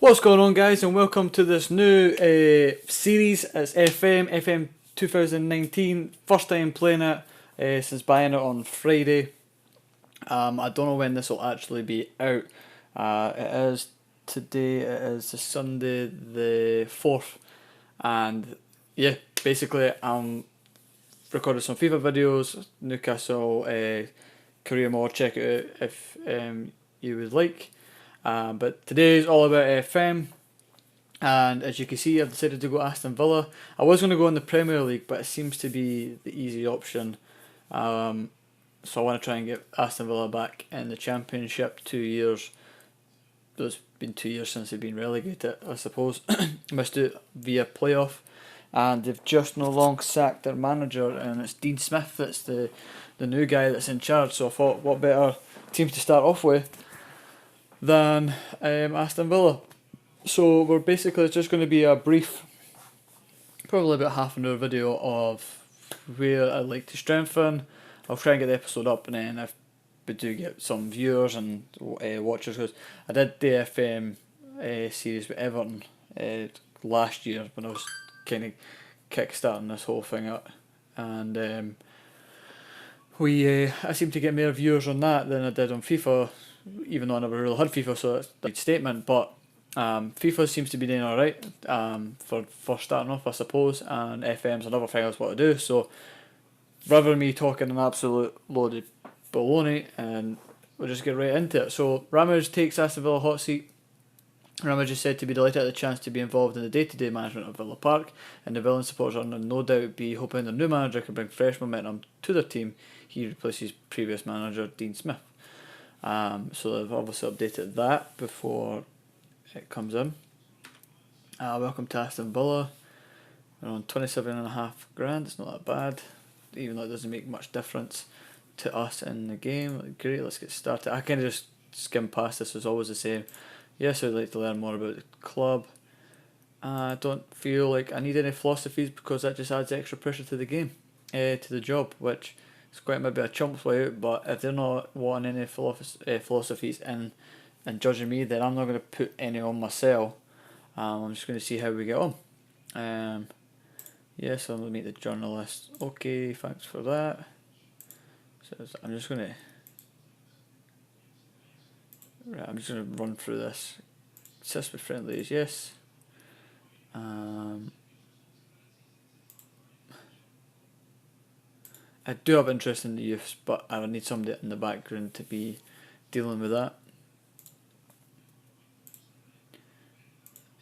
What's going on, guys, and welcome to this new series. It's FM 2019. First time playing it since buying it on Friday. I don't know when this will actually be out. It is today. It is the Sunday the 4th, and yeah, basically I'm recorded some FIFA videos, Newcastle career mode. Check it out if you would like. But today is all about FM, and as you can see, I've decided to go Aston Villa. I was going to go in the Premier League, but it seems to be the easy option. So I want to try and get Aston Villa back in the Championship. 2 years. It's been 2 years since they've been relegated, I suppose. Missed it via playoff, and they've just no long sacked their manager, and it's Dean Smith that's the new guy that's in charge. So I thought, what better team to start off with than Aston Villa. So we're basically just going to be a brief, probably about half an hour video of where I'd like to strengthen. I'll try and get the episode up, and then if we do get some viewers and watchers, because I did the FM series with Everton last year when I was kind of kick-starting this whole thing up, and I seem to get more viewers on that than I did on FIFA, even though I never really had FIFA, so that's a big statement. But FIFA seems to be doing alright for starting off, I suppose, and FM's another thing I was want to do. So rather than me talking an absolute load of baloney, and we'll just get right into it. So Ramage takes Aston Villa hot seat. Ramage is said to be delighted at the chance to be involved in the day-to-day management of Villa Park, and the Villan supporters are no doubt be hoping their new manager can bring fresh momentum to their team. He replaces previous manager Dean Smith. So they've obviously updated that before it comes in. Welcome to Aston Villa. We're on 27.5 grand. It's not that bad, even though it doesn't make much difference to us in the game. Great, let's get started. I kind of just skim past this. It's always the same. Yes, I'd like to learn more about the club. I don't feel like I need any philosophies, because that just adds extra pressure to the game, to the job, which is quite maybe a chump's way out. But if they're not wanting any philosophies and judging me, then I'm not going to put any on myself. I'm just going to see how we get on. Yes, I'm going to meet the journalist. Okay, thanks for that. So I'm just going to... Right, I'm just going to run through this. Assist with friendlies, yes. I do have interest in the youths, but I would need somebody in the background to be dealing with that.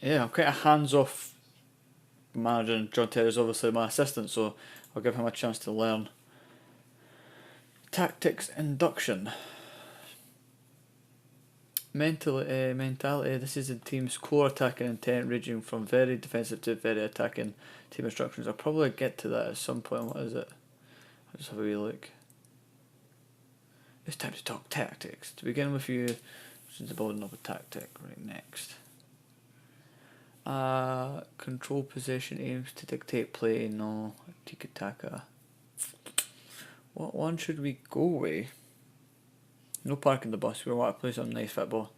Yeah, I'm quite a hands-off manager, and John Terry's obviously my assistant, so I'll give him a chance to learn. Tactics induction. Mentality. This is the team's core attacking intent, ranging from very defensive to very attacking. Team instructions. I'll probably get to that at some point. What is it? I'll just have a wee look. It's time to talk tactics. To begin with, you since the building up a tactic. Right, next. Control possession aims to dictate play. No, tiki-taka. What one should we go with? No parking the bus. We want to play some nice football.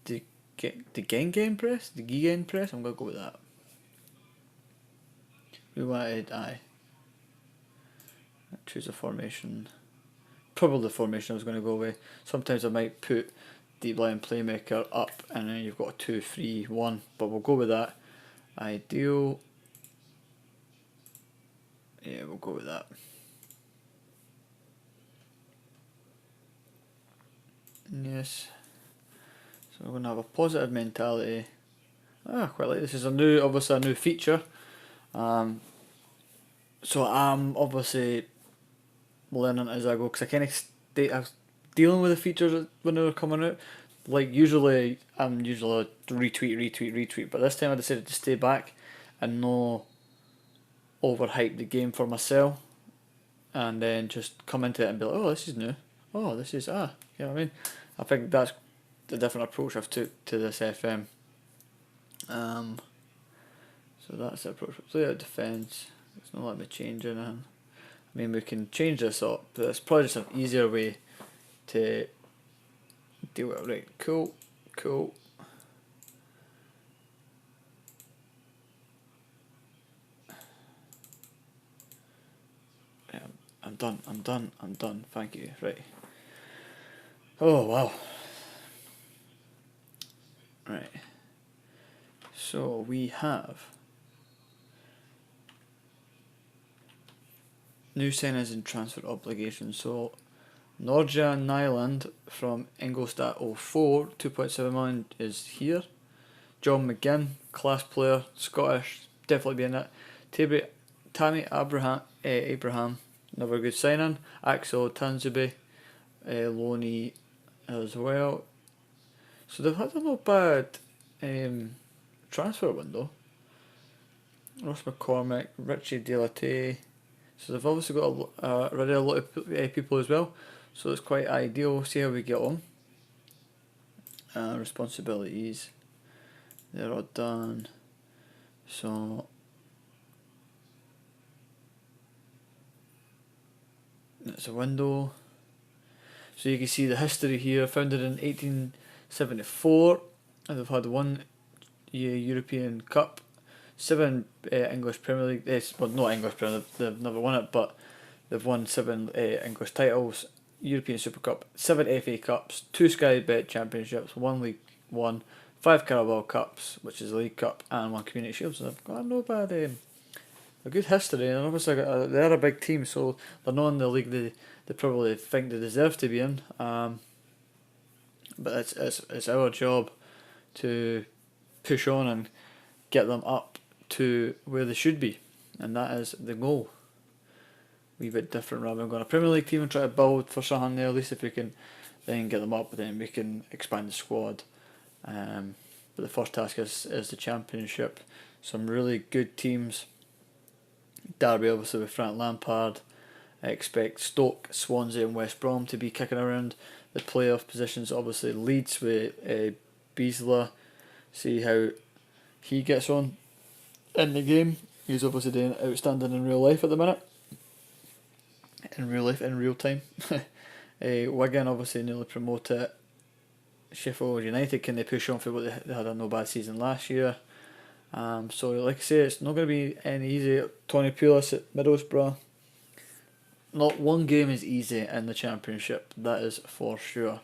The Gengen press? The Gigen press? I'm going to go with that. We wanted, choose a formation. Probably the formation I was going to go with. Sometimes I might put deep line playmaker up, and then you've got a 2-3-1, but we'll go with that. Ideal. Yeah, we'll go with that. Yes. So we're going to have a positive mentality. I quite like this. Is obviously a new feature. So I'm obviously learning as I go, because I kind of I was dealing with the features when they were coming out. Like usually, I'm usually retweet, but this time I decided to stay back and no overhype the game for myself, and then just come into it and be like, oh, this is new. Oh, this is you know what I mean. I think that's the different approach I've took to this FM. So that's the approach. Play out defence. It's not let me change anything. I mean, we can change this up, but it's probably just an easier way to Deal with it. Right, cool. I'm done. Thank you. Right. Oh, wow. Right. So we have new signings and transfer obligations. So Norja Nyland from Ingolstadt 04, 2.7 million is here. John McGinn, class player, Scottish, definitely be in it. Tammy Abraham, another good signing. Axel Tanzubi, Loney as well. So they've had a not bad transfer window. Ross McCormick, Richie Delatay. So they've obviously got already a lot of people as well. So it's quite ideal. See how we get on. Responsibilities, they're all done. So it's a window. So you can see the history here. Founded in 1874, and they've had one European Cup, 7 English Premier League. Well, not English Premier League. They've never won it, but they've won 7 English titles. European Super Cup, 7 FA Cups, 2 Sky Bet Championships, 1 League 1, 5 Carabao Cups, which is the League Cup, and 1 Community Shield. So they've got no bad, a good history, and obviously they're a big team, so they're not in the league they probably think they deserve to be in. But it's our job to push on and get them up to where they should be, and that is the goal. Wee bit different rather than going a Premier League team and try to build for something there. At least if we can then get them up, then we can expand the squad. But the first task is the Championship. Some really good teams. Derby obviously with Frank Lampard. I expect Stoke, Swansea and West Brom to be kicking around the playoff positions. Obviously Leeds with Beasley. See how he gets on in the game. He's obviously doing outstanding in real life at the minute. In real time. Wigan obviously nearly promoted. Sheffield United, can they push on for what they had a no bad season last year? So like I say, it's not going to be any easy. Tony Pulis at Middlesbrough. Not one game is easy in the Championship, that is for sure.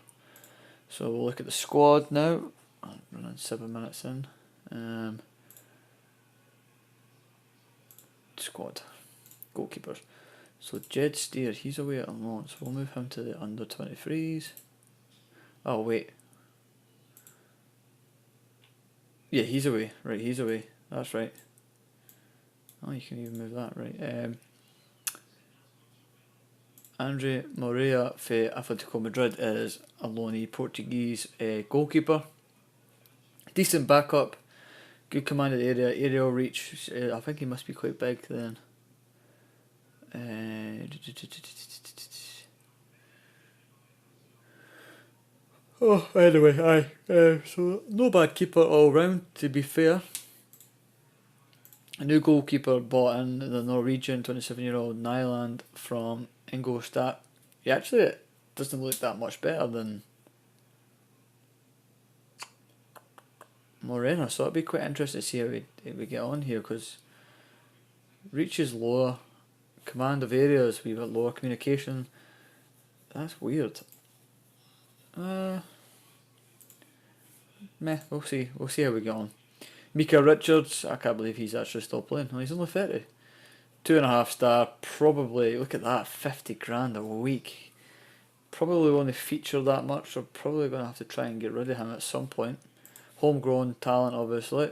So we'll look at the squad now. I'm running 7 minutes in. Squad. Goalkeepers. So Jed Steer, he's away at loan, so we'll move him to the under 23s. Oh wait. Yeah, he's away. Right, he's away. That's right. Oh, you can even move that, right. Andre Moreira for Atletico Madrid is a loanee Portuguese goalkeeper. Decent backup. Good command of the area. Aerial reach. I think he must be quite big then. Oh, anyway, aye. So no bad keeper all round, to be fair. A new goalkeeper bought in, the Norwegian 27-year-old Nyland from Ingolstadt. He actually doesn't look that much better than Moreno, so it'd be quite interesting to see how we get on here, because reach is lower, command of areas, we've got lower communication. That's weird. We'll see how we get on. Mika Richards, I can't believe he's actually still playing. Well, he's only 30. 2.5 star, probably, look at that, 50 grand a week. Probably won't feature that much, so probably going to have to try and get rid of him at some point. Homegrown talent, obviously.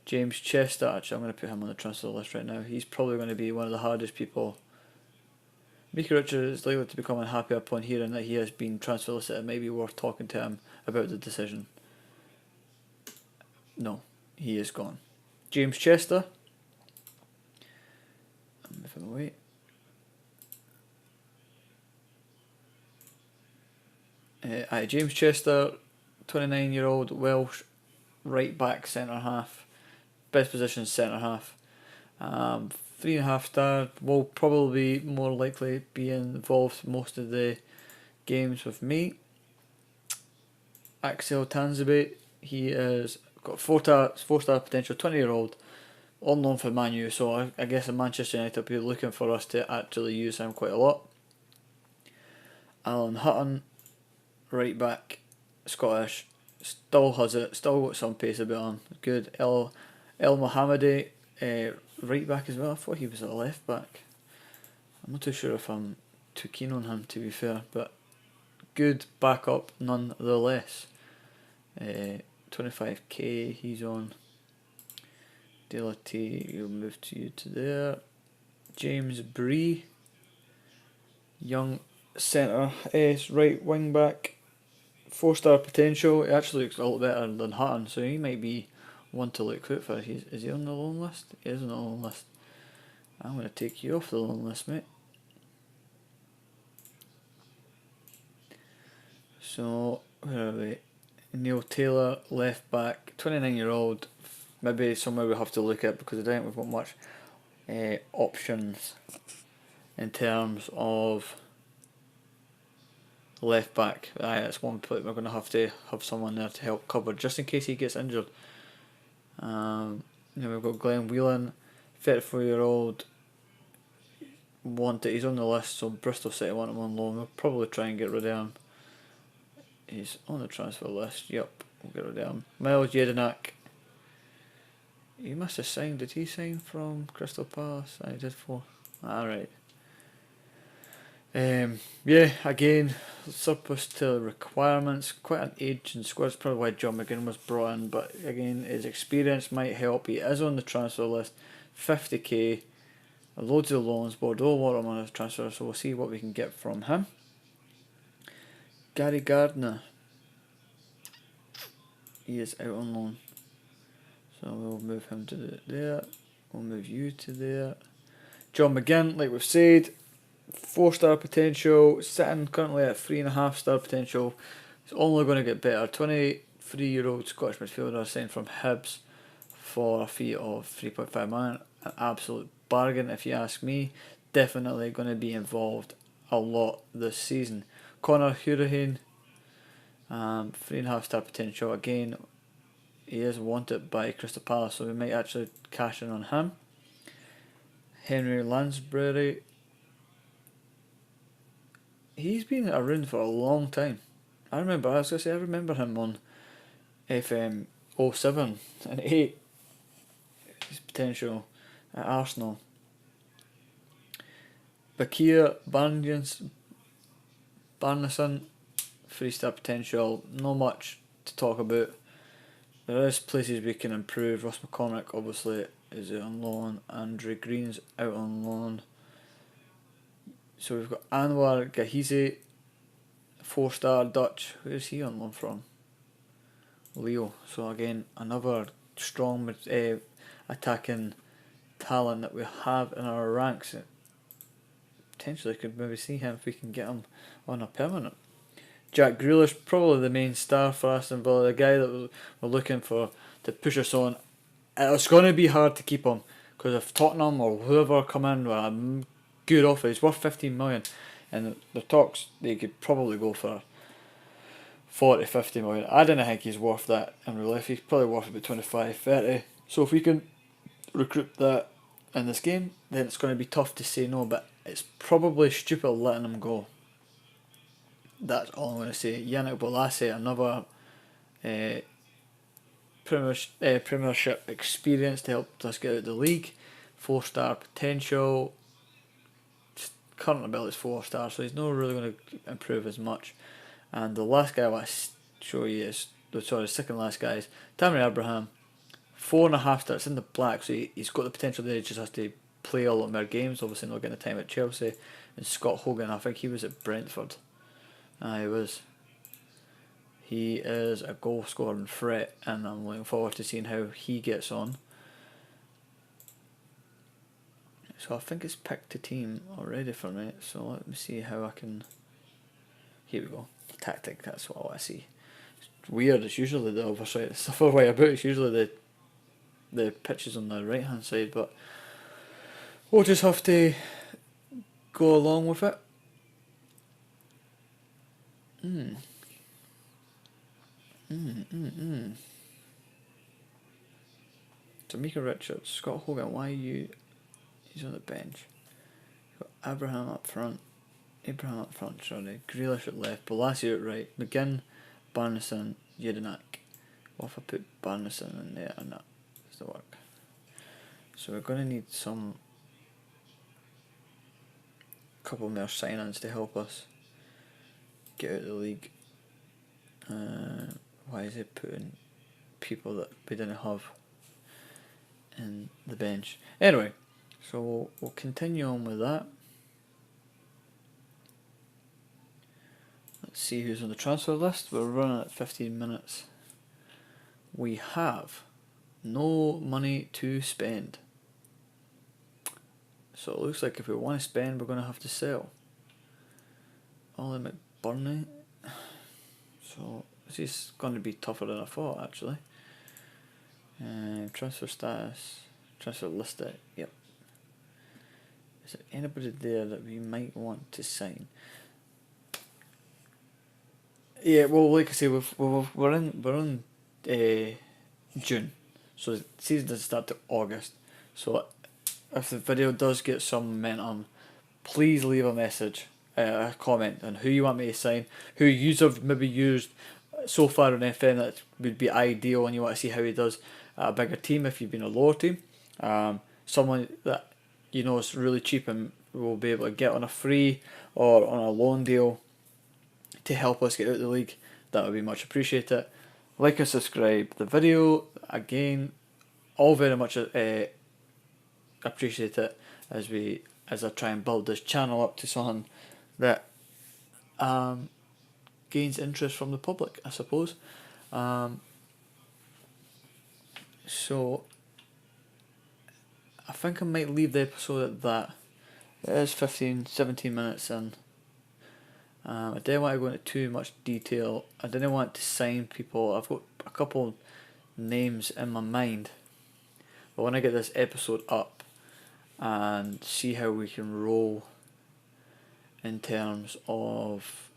James Chester, actually I'm going to put him on the transfer list right now. He's probably going to be one of the hardest people. Mika Richards is likely to become unhappy upon hearing that he has been transfer listed. It may be worth talking to him about the decision. No, he is gone. James Chester. I'm moving away. James Chester, 29-year-old Welsh right back centre half. Best position centre half. 3.5 star, will probably more likely be involved most of the games with me. Axel Tanzebe. He is got four-star potential, 20-year-old, on loan for Man U. So I guess in Manchester United will be looking for us to actually use him quite a lot. Alan Hutton, right back, Scottish, still has it, still got some pace about him. Good. El Mohammadi, right back as well. I thought he was a left back. I'm not too sure if I'm too keen on him, to be fair, but good backup nonetheless. 25k he's on. Delati, you'll move to you to there. James Bree, young centre, right wing back, 4-star potential. He actually looks a lot better than Hutton, so he might be one to look out for. Is he on the loan list? He is on the loan list. I'm going to take you off the loan list, mate. So, where are we? Neil Taylor, left back, 29-year-old. Maybe somewhere we have to look at because I don't think we've got much options in terms of left back. That's one point we're going to have someone there to help cover just in case he gets injured. Then we've got Glenn Whelan, 34-year-old. He's on the list, so Bristol City want him on loan. We'll probably try and get rid of him. He's on the transfer list. Yep, we'll get rid of him. Miles Jedinak. He must have signed. Did he sign from Crystal Palace? I did for. Alright. Yeah, again, surplus to requirements. Quite an aging squad. That's probably why John McGinn was brought in. But again, his experience might help. He is on the transfer list. 50k. Loads of loans. But don't want him on his transfer, so we'll see what we can get from him. Gary Gardner. He is out on loan. So we'll move him to there. We'll move you to there. John McGinn, like we've said, 4-star potential, sitting currently at 3.5-star potential. It's only going to get better. 23-year-old Scottish midfielder signed from Hibs for a fee of 3.5 million. An absolute bargain, if you ask me. Definitely going to be involved a lot this season. Conor Hurricane, 3.5-star potential. Again, he is wanted by Crystal Palace, so we might actually cash in on him. Henry Lansbury. He's been around for a long time. I remember him on FM 07 and 8. His potential at Arsenal. Bakir Barnason, 3-star potential. Not much to talk about. There is places we can improve. Ross McCormick obviously is out on loan. Andre Green's out on loan. So we've got Anwar Gahizi, 4-star Dutch. Where's he on loan from? Leo. So again, another strong attacking talent that we have in our ranks. Potentially could maybe see him if we can get him on a permanent. Jack Grealish, probably the main star for Aston Villa, the guy that we're looking for to push us on. It's going to be hard to keep him because if Tottenham or whoever come in with a good offer, he's worth 15 million, and the talks they could probably go for 40, 50 million. I don't think he's worth that in real life. He's probably worth about 25, 30. So if we can recruit that in this game, then it's going to be tough to say no, but it's probably stupid letting him go. That's all I'm going to say. Yannick Bolasie, another Premiership experience to help us get out of the league. 4-star potential. Current ability is 4-star, so he's not really going to improve as much. And the last guy I want to show you is, the second last guy is Tammy Abraham. 4.5 stars. It's in the black, so he's got the potential there. He just has to play a lot more games. Obviously not getting the time at Chelsea. And Scott Hogan, I think he was at Brentford. He was. He is a goal scoring threat, and I'm looking forward to seeing how he gets on. So I think it's picked a team already for me. So let me see how I can. Here we go. Tactic. That's what I want to see. It's weird. It's usually the other side. It's the other way about. It's usually the pitch is on the right hand side, but we'll just have to go along with it. Jamaica Richards, Scott Hogan, why are you? He's on the bench. Got Abraham up front. Sorry. Grealish at left. Bolasie at right. McGinn, Barneson, Jedinak. What if I put Barneson in there and that does the work? So we're going to need couple more signings to help us get out of the league. Why is it putting people that we didn't have in the bench? Anyway, so we'll continue on with that. Let's see who's on the transfer list. We're running at 15 minutes. We have no money to spend. So it looks like if we want to spend, we're going to have to sell. Ollie McBurney. So this is going to be tougher than I thought, actually. Transfer status. Transfer listed. Yep. Is there anybody there that we might want to sign? Yeah, well, like I say, we're in June, so the season doesn't start till August. So if the video does get some momentum, please leave a message, a comment on who you want me to sign, who you have maybe used so far on FM that would be ideal, and you want to see how he does at a bigger team if you've been a lower team. Someone that you know is really cheap and will be able to get on a free or on a loan deal to help us get out of the league. That would be much appreciated. Like and subscribe. The video, again, all very much appreciate it as I try and build this channel up to something that gains interest from the public, I suppose. So I think I might leave the episode at that. It is 17 minutes in. I didn't want to go into too much detail. I didn't want to sign people. I've got a couple names in my mind. But when I get this episode up and see how we can roll in terms of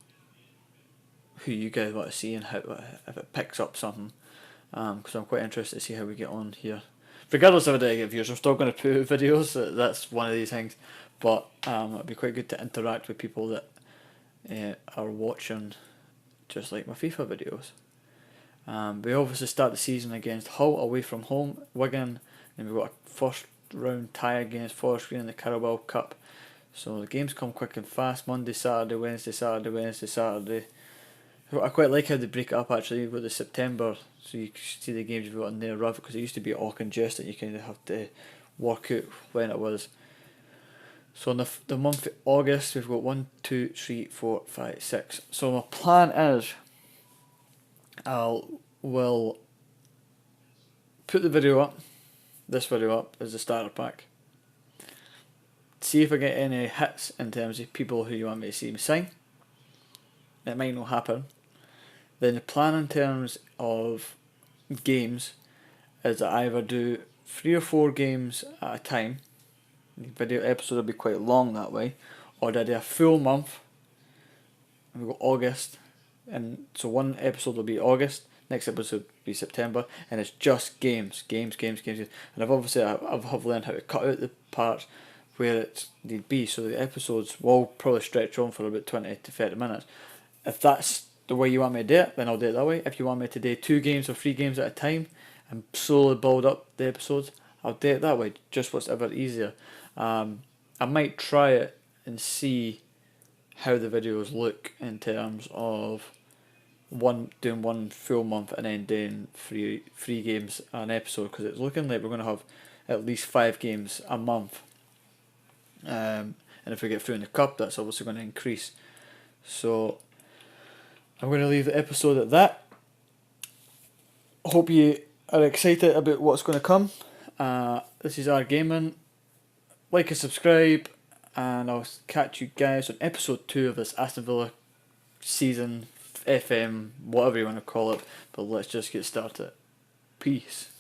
who you guys want to see and how if it picks up something, because I'm quite interested to see how we get on here. Regardless of a day of views, I'm still going to put videos. That's one of these things. But it'd be quite good to interact with people that are watching just like my FIFA videos. We obviously start the season against Hull away from home, Wigan, and we've got a first round tie against Forest Green in the Carabao Cup. So the games come quick and fast. Monday, Saturday, Wednesday, Saturday. I quite like how they break it up actually with the September, so you can see the games you've got in there rough, because it used to be all congested. You kind of have to work out when it was. So in the month of August, we've got 1, 2, 3, 4, 5, 6. So my plan is, will put the video up, this video up as a starter pack. See if I get any hits in terms of people who you want me to see me sign. It might not happen. Then the plan in terms of games is that I either do 3 or 4 games at a time. The video episode will be quite long that way, or I do a full month. And we've got August, and so one episode will be August, next episode will be September, and it's just games. And I've obviously I've learned how to cut out the parts where it's need be, so the episodes will probably stretch on for about 20 to 30 minutes. If that's the way you want me to do it, then I'll do it that way. If you want me to do 2 games or 3 games at a time and slowly build up the episodes, I'll do it that way, just whatever easier. I might try it and see how the videos look in terms of doing one full month and then doing three games an episode, because it's looking like we're going to have at least 5 games a month. And if we get through in the cup, that's obviously going to increase. So I'm going to leave the episode at that. Hope you are excited about what's going to come. This is our gaming. Like and subscribe, and I'll catch you guys on episode 2 of this Aston Villa season, FM, whatever you want to call it. But let's just get started. Peace.